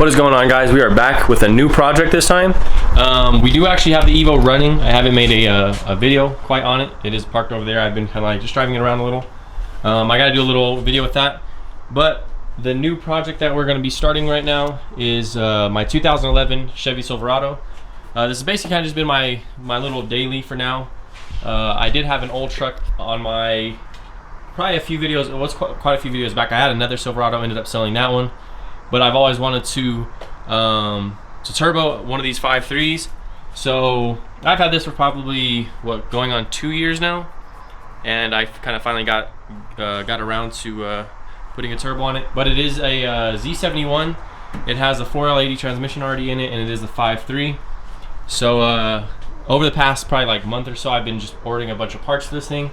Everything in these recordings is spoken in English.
What is going on, guys? We are back with a new project this time. We do actually have the Evo running. I haven't made a video quite on it. It is parked over there. I've been kind of like just driving it around a little. I got to do a little video with that. But the new project that we're going to be starting right now is my 2011 Chevy Silverado. This has basically kind of just been my little daily for now. I did have an old truck on my, probably a few videos, it was quite a few videos back. I had another Silverado, ended up selling that one. But I've always wanted to turbo one of these 5.3s. So I've had this for probably, going on 2 years now. And I kind of finally got around to putting a turbo on it. But it is a Z71. It has a 4L80 transmission already in it, and it is the 5.3. So over the past probably like month or so, I've been just ordering a bunch of parts for this thing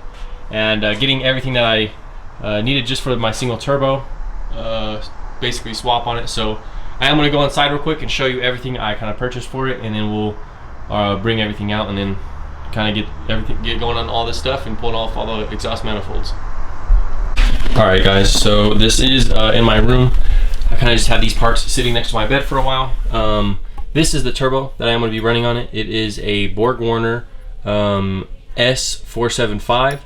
and getting everything that I needed just for my single turbo. Basically swap on it. So I am going to go inside real quick and show you everything I kind of purchased for it, and then we'll bring everything out and then kind of get going on all this stuff and pull off all the exhaust manifolds. Alright guys, so this is in my room. I kind of just had these parts sitting next to my bed for a while. This is the turbo that I am going to be running on it. It is a Borg Warner S475.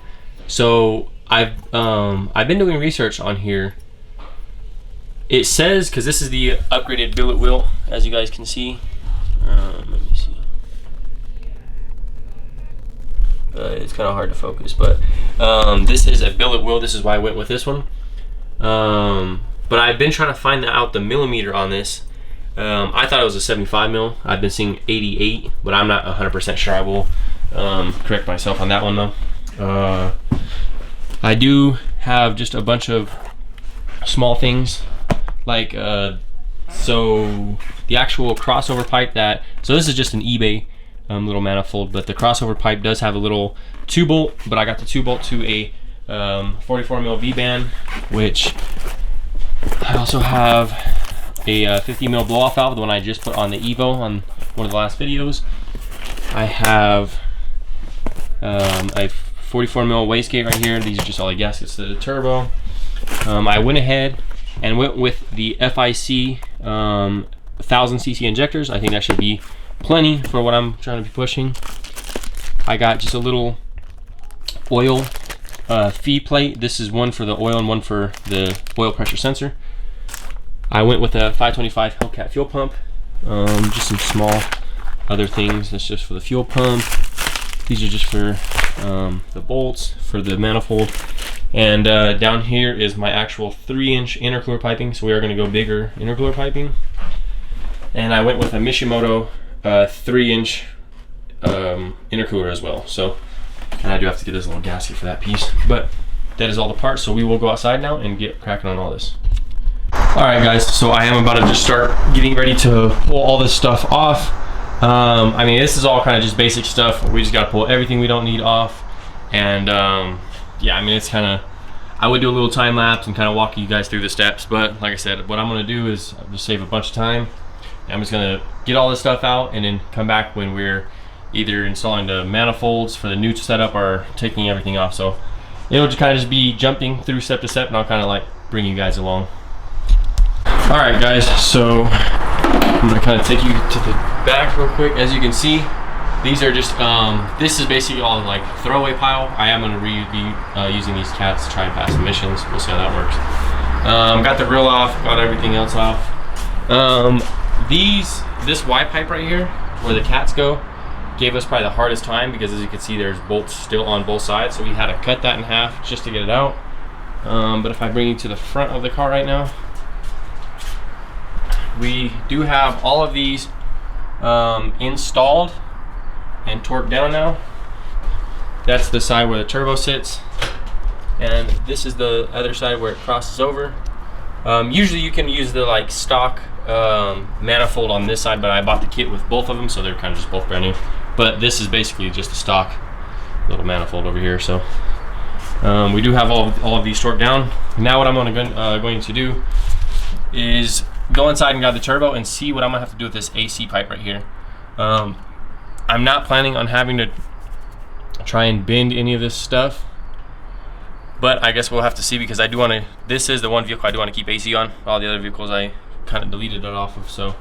So I've been doing research on here. It says, because this is the upgraded billet wheel, as you guys can see. Let me see. It's kind of hard to focus, but this is a billet wheel. This is why I went with this one. But I've been trying to find out the millimeter on this. I thought it was a 75 mil. I've been seeing 88, but I'm not 100% sure. I will correct myself on that one though. I do have just a bunch of small things. Like so the actual crossover pipe so this is just an eBay little manifold, but the crossover pipe does have a little 2-bolt, but I got the 2-bolt to a 44 mil V-band, which I also have a 50 mil blow off valve, the one I just put on the Evo on one of the last videos. I have a 44 mil wastegate right here. These are just all the gaskets to the turbo. I went ahead and went with the FIC 1000cc injectors. I think that should be plenty for what I'm trying to be pushing. I got just a little oil feed plate. This is one for the oil and one for the oil pressure sensor. I went with a 525 Hellcat fuel pump. Just some small other things. That's just for the fuel pump. These are just for the bolts for the manifold. And down here is my actual 3-inch intercooler piping, so we are going to go bigger intercooler piping. And I went with a Mishimoto 3-inch intercooler as well. So, and I do have to get this little gasket for that piece. But that is all the parts, so we will go outside now and get cracking on all this. Alright guys, so I am about to just start getting ready to pull all this stuff off. I mean, this is all kind of just basic stuff. We just got to pull everything we don't need off. And yeah, I mean, it's kind of, I would do a little time lapse and kind of walk you guys through the steps, but like I said, what I'm going to do is just save a bunch of time. I'm just going to get all this stuff out and then come back when we're either installing the manifolds for the new setup or taking everything off. So it'll just kind of just be jumping through step to step, and I'll kind of like bring you guys along. All right guys, so I'm going to kind of take you to the back real quick. As you can see, these are just, this is basically all like throwaway pile. I am going to be using these cats to try and pass emissions. We'll see how that works. Got the grill off, got everything else off. This Y pipe right here, where the cats go, gave us probably the hardest time because as you can see, there's bolts still on both sides. So we had to cut that in half just to get it out. But if I bring you to the front of the car right now, we do have all of these installed and torqued down now. That's the side where the turbo sits, and this is the other side where it crosses over. Usually you can use the like stock manifold on this side, but I bought the kit with both of them, so they're kind of just both brand new. But this is basically just a stock little manifold over here. So we do have all of these torqued down. Now what I'm going to do is go inside and grab the turbo and see what I'm gonna have to do with this AC pipe right here. I'm not planning on having to try and bend any of this stuff, but I guess we'll have to see, because I do want to, this is the one vehicle I do want to keep AC on. All the other vehicles I kind of deleted it off of. So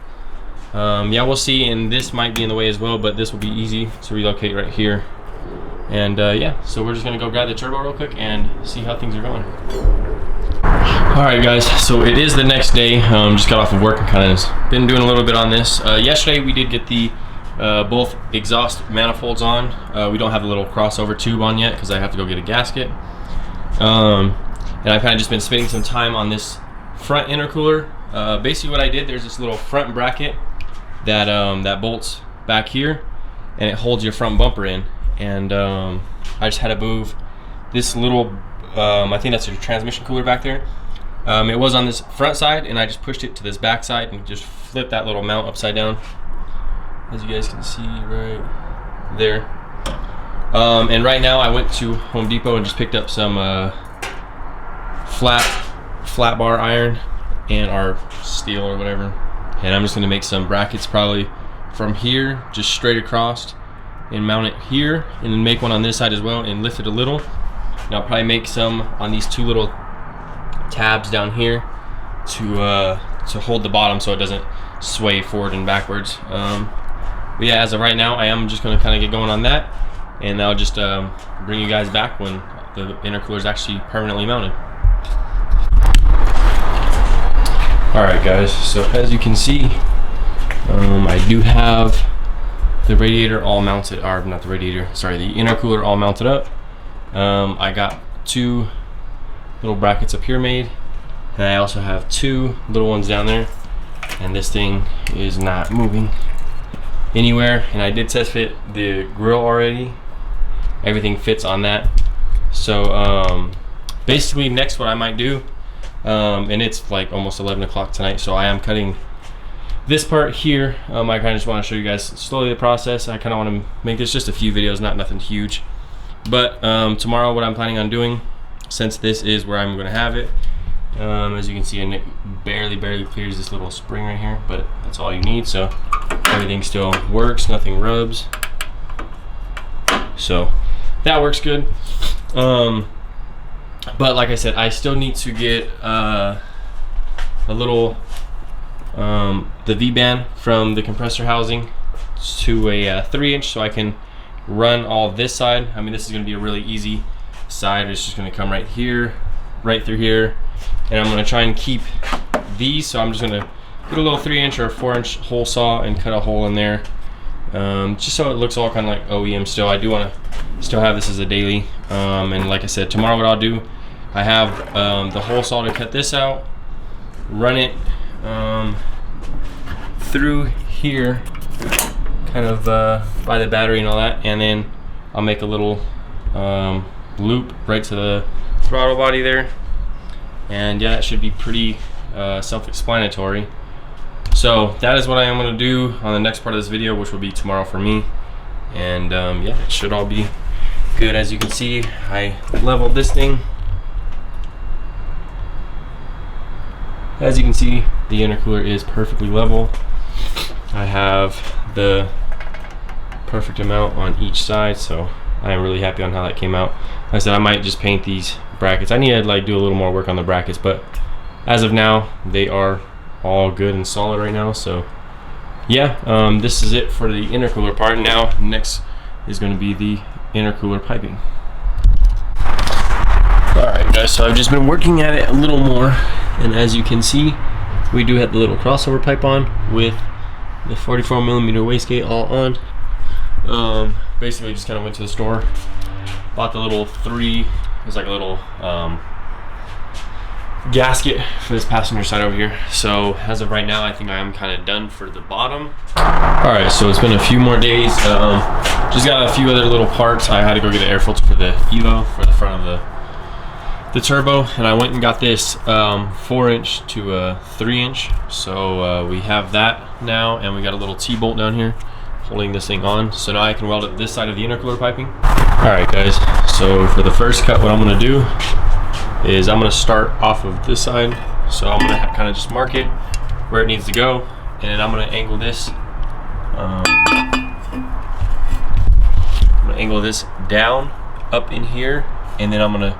yeah, we'll see. And this might be in the way as well, but this will be easy to relocate right here. And yeah, so we're just gonna go grab the turbo real quick and see how things are going. All right, guys, so it is the next day. Just got off of work and kind of been doing a little bit on this. Yesterday we did get the both exhaust manifolds on. We don't have the little crossover tube on yet because I have to go get a gasket. And I've kind of just been spending some time on this front intercooler. Basically what I did, there's this little front bracket that that bolts back here and it holds your front bumper in. And I just had to move this little, I think that's your transmission cooler back there. It was on this front side and I just pushed it to this back side and just flipped that little mount upside down, as you guys can see right there. And right now I went to Home Depot and just picked up some flat bar iron and our steel or whatever. And I'm just gonna make some brackets probably from here, just straight across, and mount it here, and then make one on this side as well and lift it a little. And I'll probably make some on these two little tabs down here to hold the bottom so it doesn't sway forward and backwards. But yeah, as of right now, I am just gonna kind of get going on that, and I'll just bring you guys back when the intercooler is actually permanently mounted. All right, guys, so as you can see, I do have the radiator all mounted, or not the radiator, sorry, the intercooler all mounted up. I got two little brackets up here made, and I also have two little ones down there, and this thing is not moving anywhere. And I did test fit the grill already. Everything fits on that. So basically next what I might do, and it's like almost 11 o'clock tonight, so I am cutting this part here. I kind of just want to show you guys slowly the process. I kind of want to make this just a few videos, not nothing huge. But tomorrow what I'm planning on doing, since this is where I'm going to have it, as you can see, and it barely clears this little spring right here, but that's all you need, so everything still works, nothing rubs, so that works good. But like I said, I still need to get a little the V-band from the compressor housing to a 3-inch, so I can run all this side. I mean, this is going to be a really easy side. It's just going to come right here, right through here, and I'm going to try and keep these. So I'm just going to get a little 3-inch or 4-inch hole saw and cut a hole in there, just so it looks all kind of like OEM still. I do want to still have this as a daily, and like I said, tomorrow what I'll do, I have the hole saw to cut this out, run it through here, kind of by the battery and all that, and then I'll make a little loop right to the throttle body there, and yeah, that should be pretty self-explanatory. So that is what I am going to do on the next part of this video, which will be tomorrow for me. And yeah, it should all be good. As you can see, I leveled this thing. As you can see, the intercooler is perfectly level. I have the perfect amount on each side, so I am really happy on how that came out. Like I said, I might just paint these brackets. I need to like do a little more work on the brackets, but as of now, they are all good and solid right now. So yeah, this is it for the intercooler part. Now next is going to be the intercooler piping. Alright guys, so I've just been working at it a little more, and as you can see, we do have the little crossover pipe on with the 44mm wastegate all on. Basically just kind of went to the store, bought the little it was like a little gasket for this passenger side over here. So as of right now, I think I am kind of done for the bottom. Alright, so it's been a few more days. Just got a few other little parts. I had to go get an air filter for the Evo for the front of the turbo, and I went and got this 4-inch to a 3-inch. So we have that now, and we got a little T-bolt down here holding this thing on. So now I can weld up this side of the intercooler piping. Alright guys, so for the first cut, what I'm going to do is I'm going to start off of this side. So I'm going to kind of just mark it where it needs to go, and then I'm going to angle this. I'm going to angle this down up in here, and then I'm going to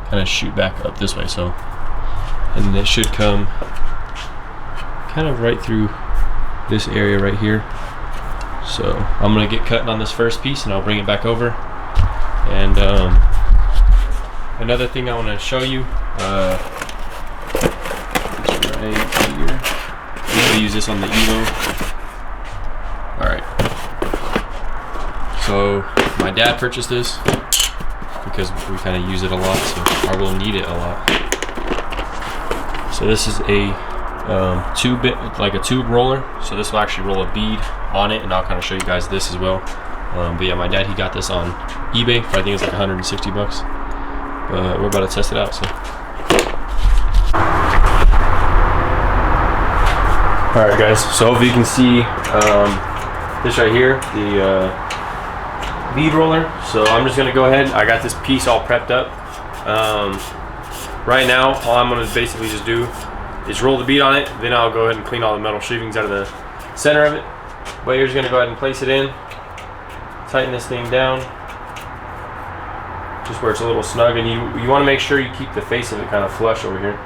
kind of shoot back up this way. So, and then it should come kind of right through this area right here. So I'm gonna get cutting on this first piece and I'll bring it back over. And another thing I want to show you, it's right here. I'm gonna use this on the Evo. All right. So my dad purchased this because we kind of use it a lot, so I will need it a lot. So this is a tube roller. So this will actually roll a bead on it, and I'll kind of show you guys this as well. But yeah, my dad, he got this on eBay for I think it's like 160 bucks. But we're about to test it out. So. All right, guys. So hopefully you can see this right here, the bead roller. So I'm just gonna go ahead. I got this piece all prepped up. Right now, all I'm gonna basically just do is roll the bead on it. Then I'll go ahead and clean all the metal sheathings out of the center of it. But you're just gonna go ahead and place it in. Tighten this thing down, just where it's a little snug, and you want to make sure you keep the face of it kind of flush over here.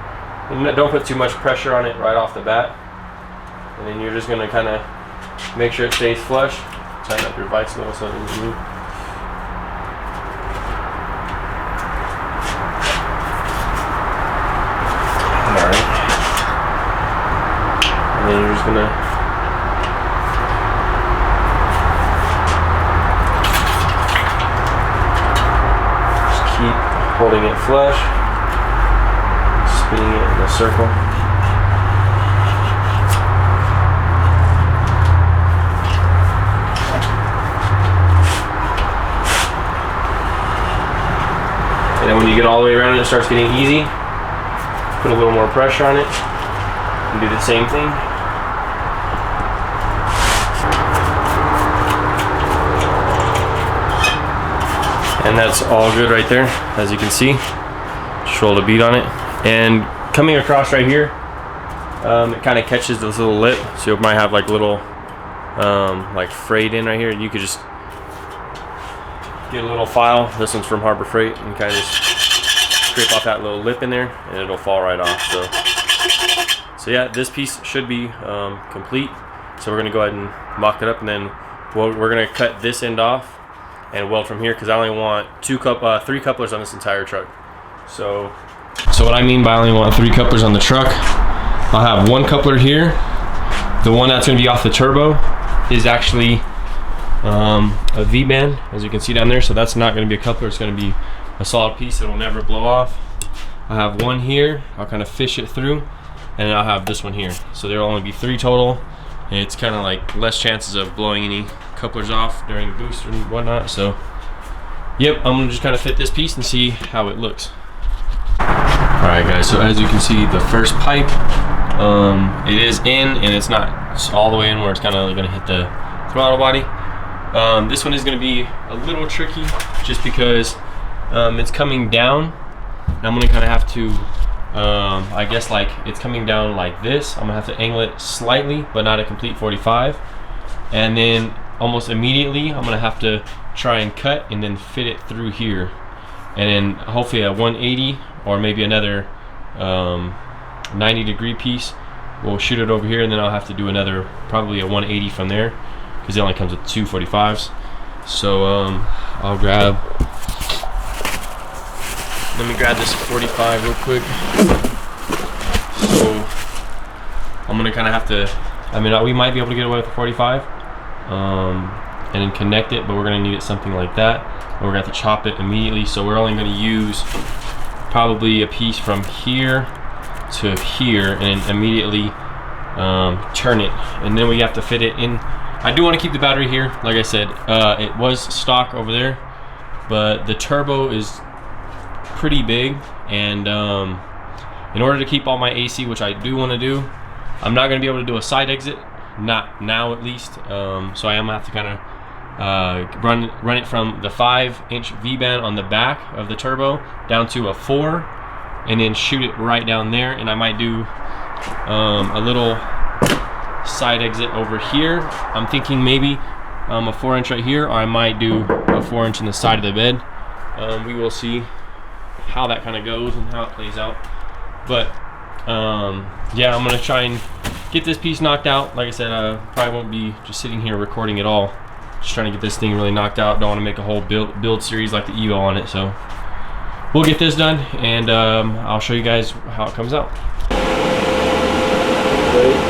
And don't put too much pressure on it right off the bat. And then you're just gonna kind of make sure it stays flush. Tighten up your vice a little so it doesn't move. Alright. And then you're just gonna keep holding it flush, spinning it in a circle. And then when you get all the way around it, it starts getting easy. Put a little more pressure on it and do the same thing. And that's all good right there, as you can see. Just roll a bead on it. And coming across right here, it kind of catches this little lip. So you might have like little, like frayed in right here. And you could just get a little file. This one's from Harbor Freight. And kind of just scrape off that little lip in there and it'll fall right off. So yeah, this piece should be complete. So we're gonna go ahead and mock it up, and then we're gonna cut this end off and weld from here, because I only want 3 couplers on this entire truck. So what I mean by I only want 3 couplers on the truck, I'll have 1 coupler here. The one that's gonna be off the turbo is actually a V-band, as you can see down there. So that's not gonna be a coupler, it's gonna be a solid piece. It'll never blow off. I have 1 here, I'll kind of fish it through, and then I'll have this one here. So there'll only be 3 total. And it's kind of like less chances of blowing any couplers off during boost and whatnot. So yep, I'm gonna just kind of fit this piece and see how it looks. All right, guys, so as you can see, the first pipe, it is in, and it's not all the way in where it's kind of gonna hit the throttle body. This one is gonna be a little tricky just because it's coming down. And I'm gonna kind of have to, I guess, like it's coming down like this. I'm gonna have to angle it slightly, but not a complete 45. And then almost immediately, I'm gonna have to try and cut and then fit it through here. And then hopefully a 180 or maybe another 90-degree piece. We'll shoot it over here, and then I'll have to do another, probably a 180 from there, because it only comes with 2 45s. So I'll grab, let me grab this 45 real quick. So I'm gonna kind of have to, I mean, we might be able to get away with the 45 and then connect it, but we're gonna need it something like that. And we're gonna have to chop it immediately. So we're only gonna use probably a piece from here to here and immediately turn it. And then we have to fit it in. I do want to keep the battery here. Like I said, it was stock over there, but the turbo is pretty big, and in order to keep all my AC, which I do want to do, I'm not going to be able to do a side exit, not now at least. So I am going to have to kind of run it from the 5-inch V-band on the back of the turbo down to a 4, and then shoot it right down there. And I might do a little side exit over here. I'm thinking maybe a 4-inch right here, or I might do a 4-inch in the side of the bed. We will see how that kind of goes and how it plays out. But yeah, I'm gonna try and get this piece knocked out. Like I said, probably won't be just sitting here recording at all. Just trying to get this thing really knocked out. Don't want to make a whole build series like the Evo on it. So we'll get this done, and I'll show you guys how it comes out. Ready?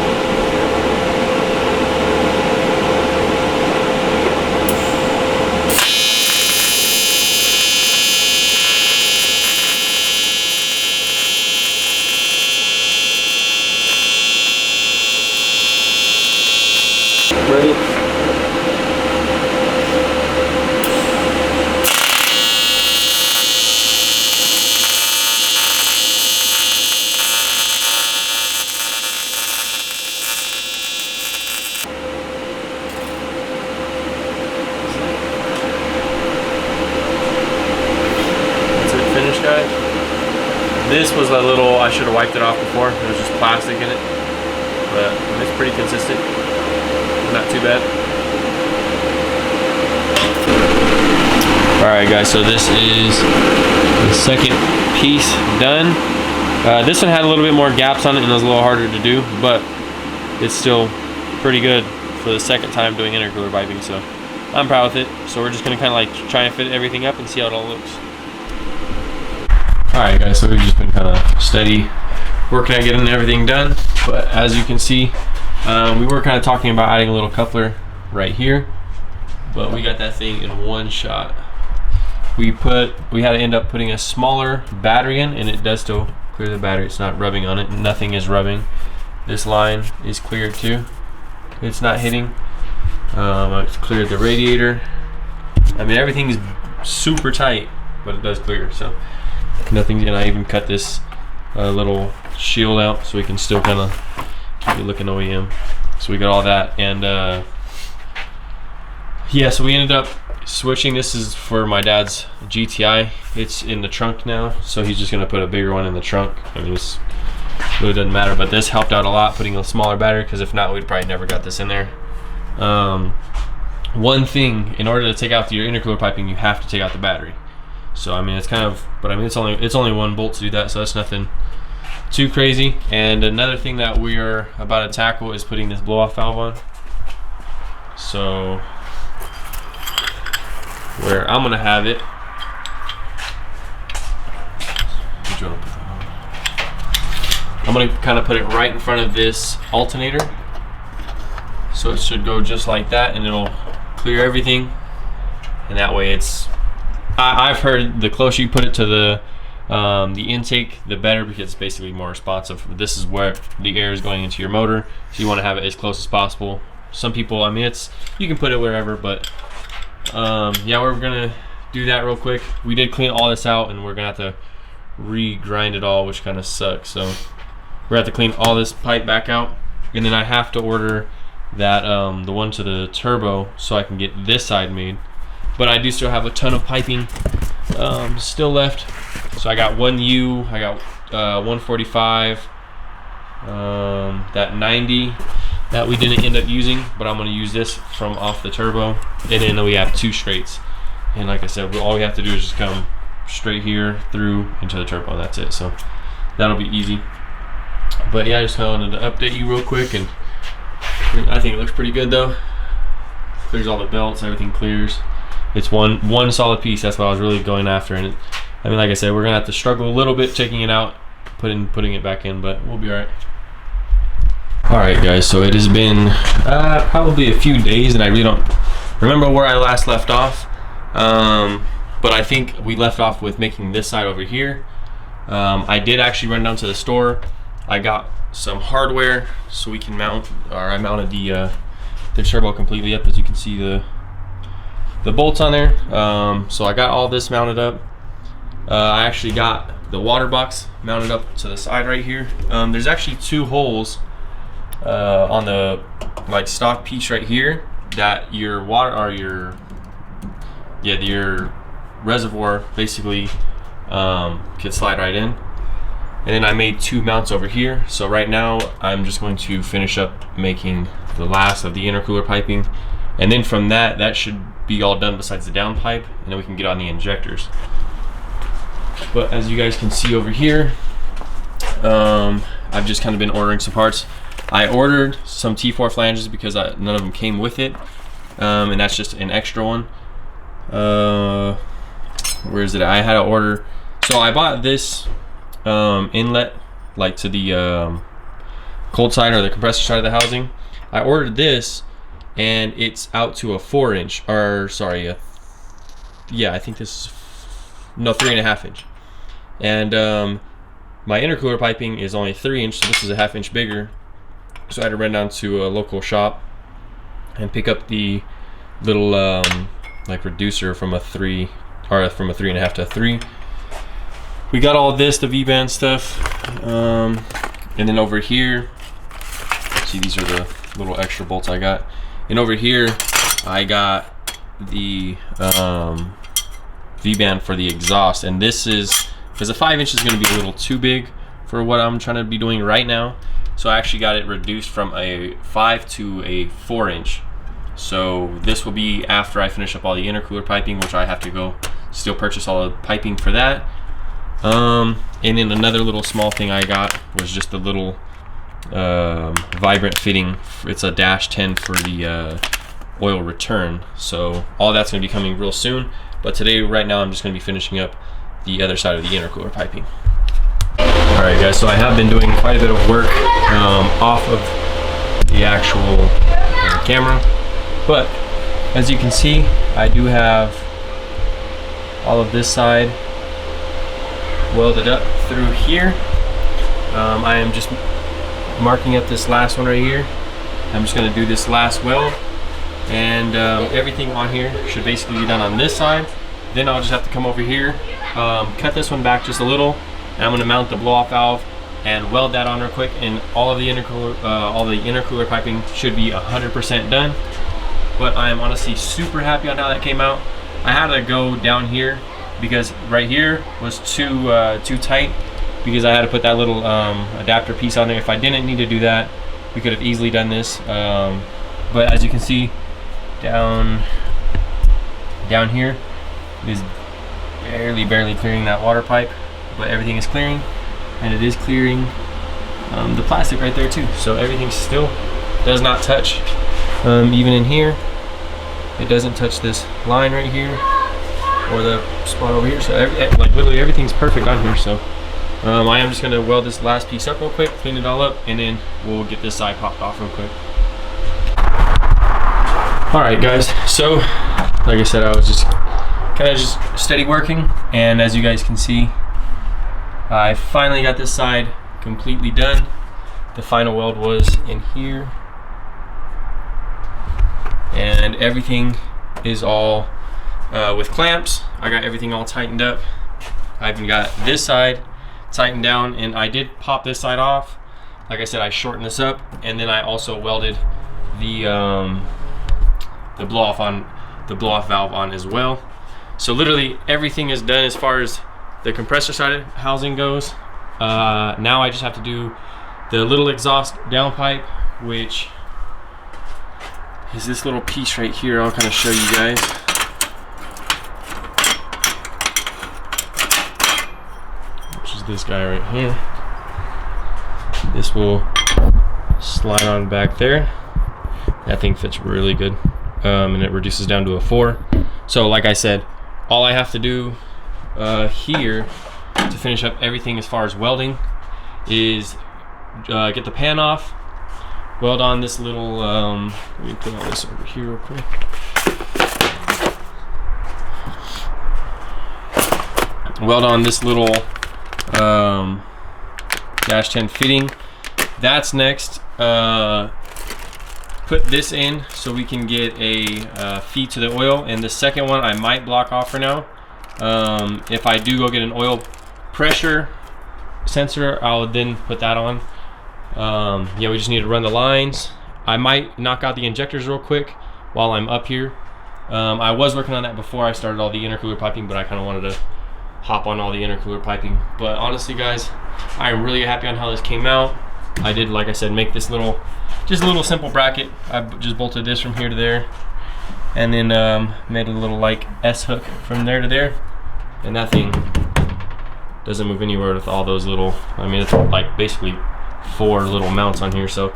Ready? That's it, finished, guys. This was a little, I should have wiped it off before. There was just plastic in it, but it's pretty consistent. Not too bad. Alright guys, so this is the second piece done. This one had a little bit more gaps on it and it was a little harder to do, but it's still pretty good for the second time doing intercooler piping, so I'm proud with it. So we're just gonna kind of like try and fit everything up and see how it all looks. Alright guys, so we've just been kind of steady working at getting everything done, but as you can see, we were kind of talking about adding a little coupler right here, but we got that thing in one shot. We had to end up putting a smaller battery in, and it does still clear the battery. It's not rubbing on it. Nothing is rubbing. This line is cleared too. It's not hitting. It's cleared the radiator. I mean, everything's super tight, but it does clear. So nothing's gonna even cut this little shield out, so we can still kind of keep it looking OEM. So we got all that, and yeah, so we ended up switching. This is for my dad's GTI. It's in the trunk now, so he's just gonna put a bigger one in the trunk. I mean, it really doesn't matter, but this helped out a lot, putting a smaller battery, because if not, we'd probably never got this in there. One thing, in order to take out your intercooler piping, you have to take out the battery. So I mean, it's kind of, but I mean, it's only one bolt to do that, so that's nothing too crazy. And another thing that we are about to tackle is putting this blow-off valve on. So where I'm gonna have it, I'm gonna kind of put it right in front of this alternator, so it should go just like that, and it'll clear everything. And that way, I've heard the closer you put it to the intake, the better, because it's basically more responsive. This is where the air is going into your motor, so you want to have it as close as possible. Some people, I mean, you can put it wherever, but yeah, we're gonna do that real quick. We did clean all this out, and we're gonna have to re-grind it all, which kind of sucks. So we're gonna have to clean all this pipe back out, and then I have to order that the one to the turbo, so I can get this side made. But I do still have a ton of piping still left. So I got 1U, I got 145, that 90 that we didn't end up using, but I'm gonna use this from off the turbo. And then we have 2 straights. And like I said, all we have to do is just come straight here through into the turbo, and that's it. So that'll be easy. But yeah, I just wanted to update you real quick, and I think it looks pretty good though. Clears all the belts, everything clears. It's one solid piece. That's what I was really going after. And I mean, like I said, we're gonna have to struggle a little bit taking it out, putting it back in, but we'll be all right. All right, guys. So it has been probably a few days, and I really don't remember where I last left off. But I think we left off with making this side over here. I did actually run down to the store. I got some hardware so we can mount, or I mounted the turbo completely up, as you can see the bolts on there. So I got all this mounted up. I actually got the water box mounted up to the side right here. There's actually 2 holes on the stock piece right here that your water, or your reservoir basically can slide right in. And then I made 2 mounts over here. So right now I'm just going to finish up making the last of the intercooler piping, and then from that should be all done besides the down pipe, and then we can get on the injectors. But as you guys can see over here, I've just kind of been ordering some parts. I ordered some T4 flanges because none of them came with it, and that's just an extra one. Where is it? I had to order. So I bought this inlet, like to the cold side or the compressor side of the housing. I ordered this, and it's out to a 4-inch, or sorry, yeah, I think this is, no, 3.5 inch. And my intercooler piping is only 3-inch, so this is a 1/2 inch bigger. So I had to run down to a local shop and pick up the little like reducer from a 3, or from a 3.5 to a 3. We got all this, the V-band stuff, and then over here, see, these are the little extra bolts I got. And over here, I got the V-band for the exhaust, and this is, because a 5-inch is going to be a little too big for what I'm trying to be doing right now. So I actually got it reduced from a 5 to a 4-inch. So this will be after I finish up all the intercooler piping, which I have to go still purchase all the piping for that. And then another little small thing I got was just a little vibrant fitting. It's a -10 for the oil return. So all that's going to be coming real soon. But today, right now, I'm just going to be finishing up the other side of the intercooler piping. Alright guys, so I have been doing quite a bit of work off of the actual camera, but as you can see, I do have all of this side welded up through here. I am just marking up this last one right here. I'm just going to do this last weld, and everything on here should basically be done on this side. Then I'll just have to come over here, cut this one back just a little, and I'm going to mount the blow-off valve and weld that on real quick, and all of the intercooler piping should be 100% done. But I am honestly super happy on how that came out. I had to go down here because right here was too tight, because I had to put that little adapter piece on there. If I didn't need to do that, we could have easily done this. But as you can see, down here is barely clearing that water pipe. But everything is clearing, and it is clearing the plastic right there too. So everything still does not touch. Even in here, it doesn't touch this line right here or the spot over here. So like literally everything's perfect on here. So I am just gonna weld this last piece up real quick, clean it all up, and then we'll get this side popped off real quick. All right guys, so like I said, I was just kind of just steady working, and as you guys can see, I finally got this side completely done. The final weld was in here, and everything is all with clamps. I got everything all tightened up. I even got this side tightened down, and I did pop this side off. Like I said, I shortened this up, and then I also welded the blow-off valve on as well. So literally everything is done as far as the compressor side housing goes. Now I just have to do the little exhaust downpipe, which is this little piece right here. I'll kind of show you guys. Which is this guy right here. This will slide on back there. That thing fits really good, and it reduces down to a 4. So like I said, all I have to do here to finish up everything as far as welding is get the pan off, weld on this little let me put all this over here real quick. Weld on this little -10 fitting. That's next. Put this in so we can get a feed to the oil, and the second one I might block off for now. If I do go get an oil pressure sensor, I'll then put that on. Yeah, we just need to run the lines. I might knock out the injectors real quick while I'm up here. I was working on that before I started all the intercooler piping, but I kind of wanted to hop on all the intercooler piping. But honestly guys, I am really happy on how this came out. I did, like I said, make this little, just a little simple bracket. I just bolted this from here to there, and then made a little like S hook from there to there, and that thing doesn't move anywhere with all those little, I mean, it's like basically 4 little mounts on here. So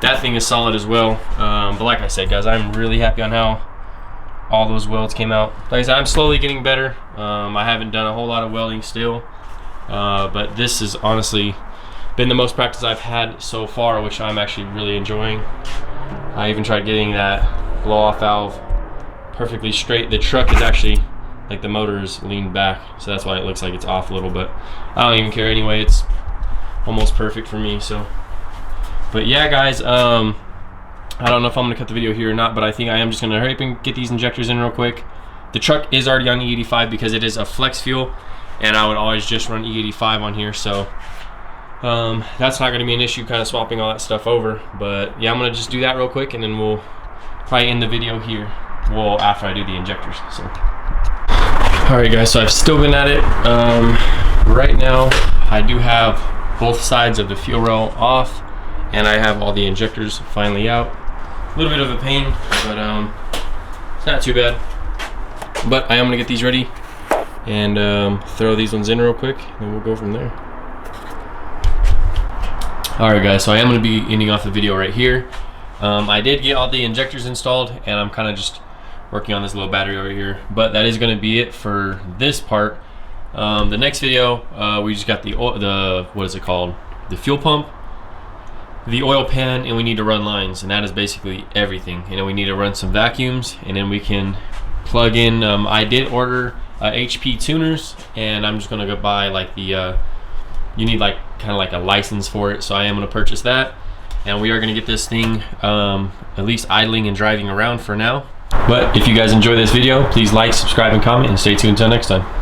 that thing is solid as well. But like I said, guys, I'm really happy on how all those welds came out. Like I said, I'm slowly getting better. I haven't done a whole lot of welding still, but this has honestly been the most practice I've had so far, which I'm actually really enjoying. I even tried getting that blow-off valve perfectly straight. The truck is actually, like, the motor is leaned back, so that's why it looks like it's off a little, but I don't even care anyway. It's almost perfect for me. So, but yeah, guys, I don't know if I'm gonna cut the video here or not, but I think I am just gonna hurry up and get these injectors in real quick. The truck is already on E85 because it is a flex fuel, and I would always just run E85 on here, so that's not gonna be an issue, kind of swapping all that stuff over. But yeah, I'm gonna just do that real quick, and then we'll probably end the video here. Well, after I do the injectors. So, all right, guys. So I've still been at it. Right now, I do have both sides of the fuel rail off, and I have all the injectors finally out. A little bit of a pain, but it's not too bad. But I am gonna get these ready and throw these ones in real quick, and we'll go from there. Alright, guys, so I am gonna be ending off the video right here. I did get all the injectors installed, and I'm kind of just working on this little battery over here, but that is gonna be it for this part. The next video, we just got the what is it called? The fuel pump, the oil pan, and we need to run lines, and that is basically everything. And then we need to run some vacuums, and then we can plug in. I did order HP tuners, and I'm just gonna go buy like the you need like kind of like a license for it, so I am gonna purchase that, and we are gonna get this thing at least idling and driving around for now. But if you guys enjoy this video, please like, subscribe, and comment, and stay tuned until next time.